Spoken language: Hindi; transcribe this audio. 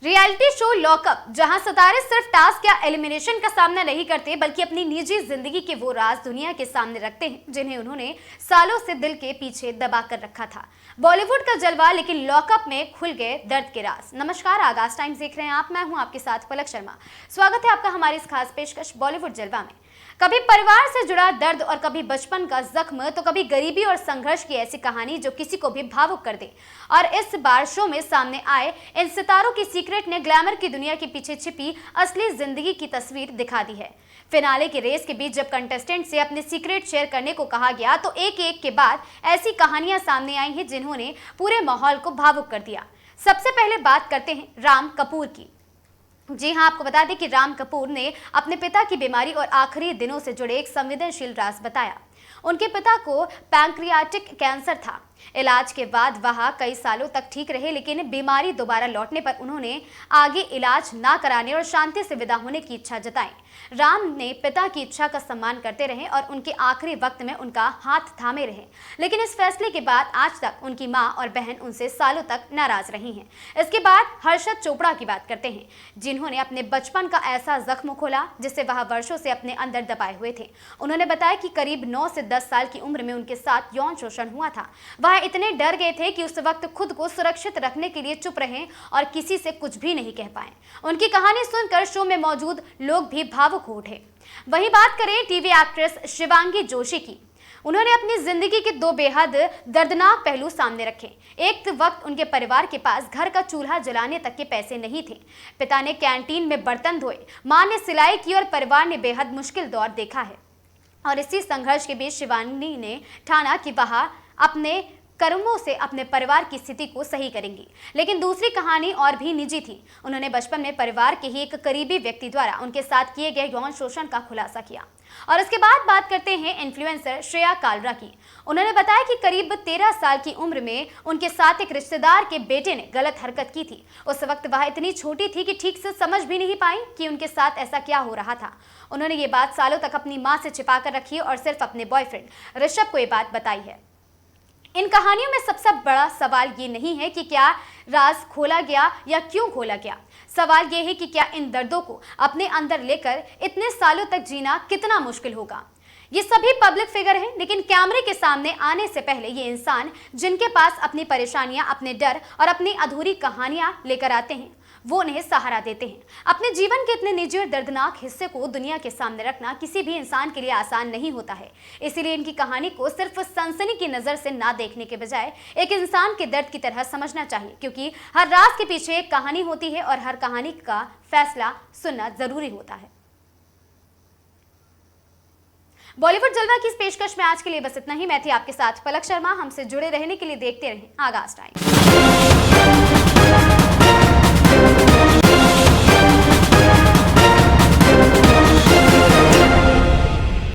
रियलिटी शो लॉकअप, जहां सितारे सिर्फ टास्क या एलिमिनेशन का सामना नहीं करते बल्कि अपनी निजी जिंदगी के वो राज दुनिया के सामने रखते हैं जिन्हें उन्होंने सालों से दिल के पीछे दबा कर रखा था। बॉलीवुड का जलवा, लेकिन लॉकअप में खुल गए दर्द के राज। नमस्कार, आगाज टाइम्स देख रहे हैं आप। मैं हूं आपके साथ पलक शर्मा। स्वागत है आपका हमारी इस खास पेशकश बॉलीवुड जलवा में। कभी परिवार से जुड़ा दर्द और कभी बचपन का जख्म, तो कभी गरीबी और संघर्ष की ऐसी कहानी जो किसी को भी भावुक कर दे। और इस बार शो में सामने आए इन सितारों की सीक्रेट ने ग्लैमर की दुनिया के पीछे छिपी असली जिंदगी की तस्वीर दिखा दी है। फिनाले की रेस के बीच जब कंटेस्टेंट से अपने सीक्रेट शेयर करने को कहा गया तो एक एक के बाद ऐसी कहानियां सामने आई हैं जिन्होंने पूरे माहौल को भावुक कर दिया। सबसे पहले बात करते हैं राम कपूर की। जी हां, आपको बता दें कि राम कपूर ने अपने पिता की बीमारी और आखिरी दिनों से जुड़े एक संवेदनशील राज बताया। उनके पिता को पैंक्रियाटिक कैंसर था। इलाज के बाद वह कई सालों तक ठीक रहे, लेकिन बीमारी दोबारा लौटने पर उन्होंने आगे इलाज ना कराने और शांति से विदा होने की इच्छा जताई। राम ने पिता की इच्छा का सम्मान करते रहे और उनके आखिरी वक्त में उनका हाथ थामे रहे, लेकिन इस फैसले के बाद आज तक उनकी मां और बहन उनसे सालों तक नाराज रही हैं। इसके बाद हर्षद चोपड़ा की बात करते हैं, जिन्होंने अपने बचपन का ऐसा जख्म खोला जिसे वह वर्षों से अपने अंदर दबाए हुए थे। उन्होंने बताया कि करीब 9 से 10 साल की उम्र में उनके साथ यौन शोषण हुआ था। वह इतने डर गए थे कि उस वक्त खुद को सुरक्षित रखने के लिए चुप रहे और किसी से कुछ भी नहीं कह पाए। उनकी कहानी सुनकर शो में मौजूद लोग भी भावुक हो उठे। वहीं बात करें टीवी एक्ट्रेस शिवांगी जोशी की। उन्होंने अपनी जिंदगी के दो बेहद दर्दनाक पहलू सामने रखे। एक वक्त उनके परिवार के पास घर का चूल्हा जलाने तक के पैसे नहीं थे। पिता ने कैंटीन में बर्तन धोए, मां ने सिलाई की और परिवार ने बेहद मुश्किल दौर देखा है। और इसी संघर्ष के बीच शिवांगी ने ठाना कि वह अपने कर्मों से अपने परिवार की स्थिति को सही करेंगी। लेकिन दूसरी कहानी और भी निजी थी। उन्होंने बचपन में परिवार के ही एक करीबी व्यक्ति द्वारा उनके साथ किए गए यौन शोषण का खुलासा किया। और इसके बाद बात करते हैं इन्फ्लुएंसर श्रेया कालरा की। उन्होंने बताया कि करीब 13 साल की उम्र में उनके साथ एक रिश्तेदार के बेटे ने गलत हरकत की थी। उस वक्त वह इतनी छोटी थी कि ठीक से समझ भी नहीं पाई कि उनके साथ ऐसा क्या हो रहा था। उन्होंने ये बात सालों तक अपनी मां से छिपा कर रखी और सिर्फ अपने बॉयफ्रेंड ऋषभ को ये बात बताई है। इन कहानियों में सबसे बड़ा सवाल ये नहीं है कि क्या राज खोला गया या क्यों खोला गया। सवाल ये है कि क्या इन दर्दों को अपने अंदर लेकर इतने सालों तक जीना कितना मुश्किल होगा। ये सभी पब्लिक फिगर हैं, लेकिन कैमरे के सामने आने से पहले ये इंसान जिनके पास अपनी परेशानियां, अपने डर और अपनी अधूरी कहानियां लेकर आते हैं, वो उन्हें सहारा देते हैं। अपने जीवन के इतने निजी और दर्दनाक हिस्से को दुनिया के सामने रखना किसी भी इंसान के लिए आसान नहीं होता है। इसीलिए इनकी कहानी को सिर्फ सनसनी की नजर से ना देखने के बजाय एक इंसान के दर्द की तरह समझना चाहिए, क्योंकि हर राज के पीछे एक कहानी होती है और हर कहानी का फैसला सुनना जरूरी होता है। बॉलीवुड जलवा की इस पेशकश में आज के लिए बस इतना ही। मैं थी आपके साथ पलक शर्मा। हमसे जुड़े रहने के लिए देखते रहें आगाज टाइम।